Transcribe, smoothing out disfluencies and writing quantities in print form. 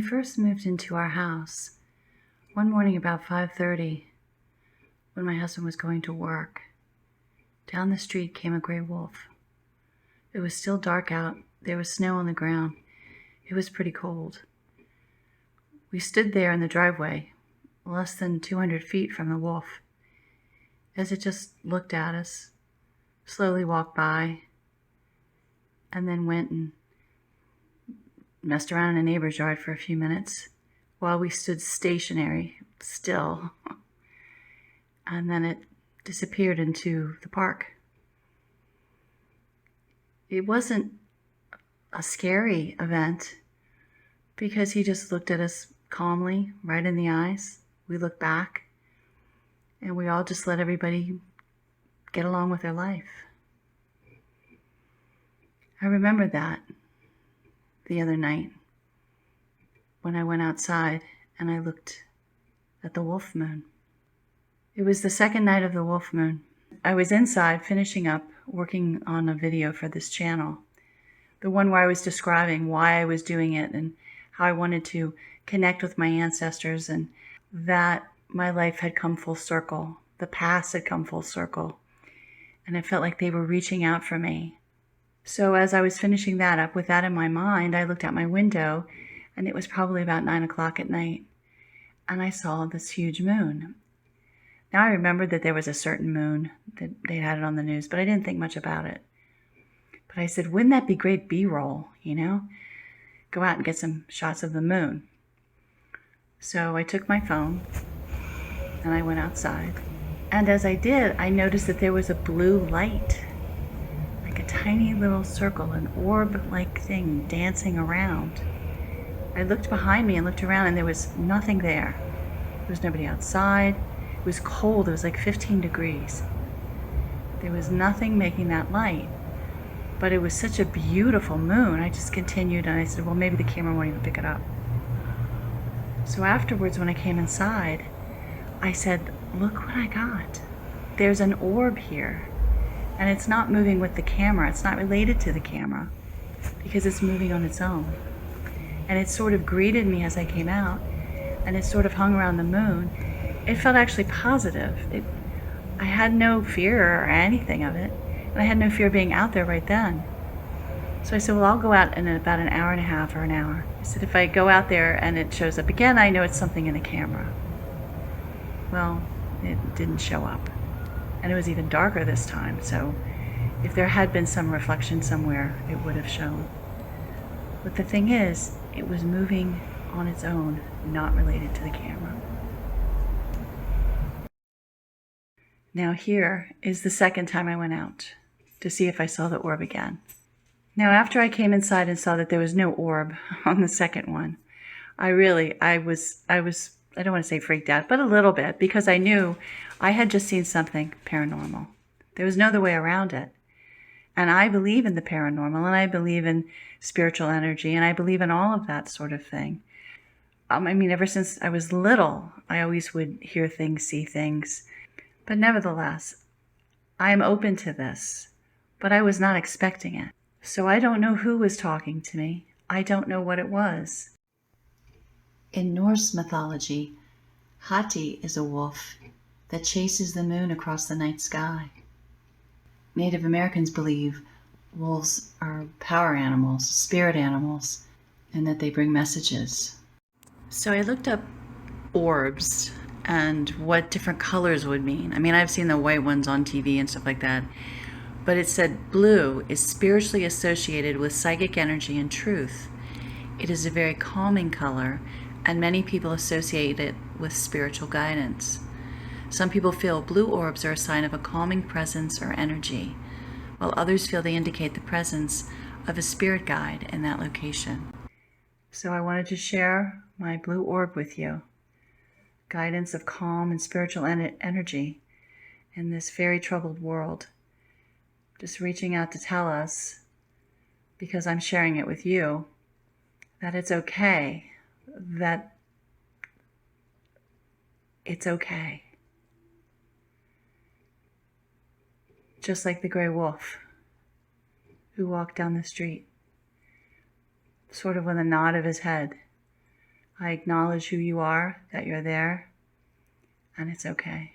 first moved into our house, one morning about 5:30, when my husband was going to work, down the street came a gray wolf. It was still dark out. There was snow on the ground. It was pretty cold. We stood there in the driveway, less than 200 feet from the wolf, as it just looked at us, slowly walked by, and then went and messed around in a neighbor's yard for a few minutes while we stood stationary, still, and then it disappeared into the park. It wasn't a scary event because he just looked at us calmly, right in the eyes. We looked back, and we all just let everybody get along with their life. I remember that the other night when I went outside and I looked at the wolf moon. It was the second night of the wolf moon. I was inside finishing up working on a video for this channel, the one where I was describing why I was doing it and how I wanted to connect with my ancestors and that my life had come full circle. The past had come full circle, and it felt like they were reaching out for me. So as I was finishing that up, with that in my mind, I looked out my window, and it was probably about 9 o'clock at night, and I saw this huge moon. Now I remembered that there was a certain moon, that they had it on the news, but I didn't think much about it. But I said, wouldn't that be great B-roll, Go out and get some shots of the moon. So I took my phone, and I went outside. And as I did, I noticed that there was a blue light, like a tiny little circle, an orb-like thing dancing around. I looked behind me and looked around, and there was nothing there. There was nobody outside. It was cold. It was like 15 degrees. There was nothing making that light. But it was such a beautiful moon. I just continued, and I said, well, maybe the camera won't even pick it up. So afterwards, when I came inside, I said, look what I got. There's an orb here. And it's not moving with the camera. It's not related to the camera because it's moving on its own. And it sort of greeted me as I came out, and it sort of hung around the moon. It felt actually positive. I had no fear or anything of it, and I had no fear being out there right then. So I said, well, I'll go out in about an hour and a half or an hour. I said, if I go out there and it shows up again, I know it's something in the camera. Well, it didn't show up. And it was even darker this time, so if there had been some reflection somewhere, it would have shown. But the thing is, it was moving on its own, not related to the camera. Now here is the second time I went out to see if I saw the orb again. Now after I came inside and saw that there was no orb on the second one, I was, I don't want to say freaked out, but a little bit, because I knew I had just seen something paranormal. There was no other way around it. And I believe in the paranormal, and I believe in spiritual energy, and I believe in all of that sort of thing. Ever since I was little, I always would hear things, see things. But nevertheless, I am open to this, but I was not expecting it. So I don't know who was talking to me. I don't know what it was. In Norse mythology, Hati is a wolf that chases the moon across the night sky. Native Americans believe wolves are power animals, spirit animals, and that they bring messages. So I looked up orbs and what different colors would mean. I've seen the white ones on TV and stuff like that, but it said blue is spiritually associated with psychic energy and truth. It is a very calming color, and many people associate it with spiritual guidance. Some people feel blue orbs are a sign of a calming presence or energy, while others feel they indicate the presence of a spirit guide in that location. So I wanted to share my blue orb with you. Guidance of calm and spiritual energy in this very troubled world. Just reaching out to tell us, because I'm sharing it with you, that it's okay, that it's okay. Just like the gray wolf who walked down the street, sort of with a nod of his head, I acknowledge who you are, that you're there, and it's okay.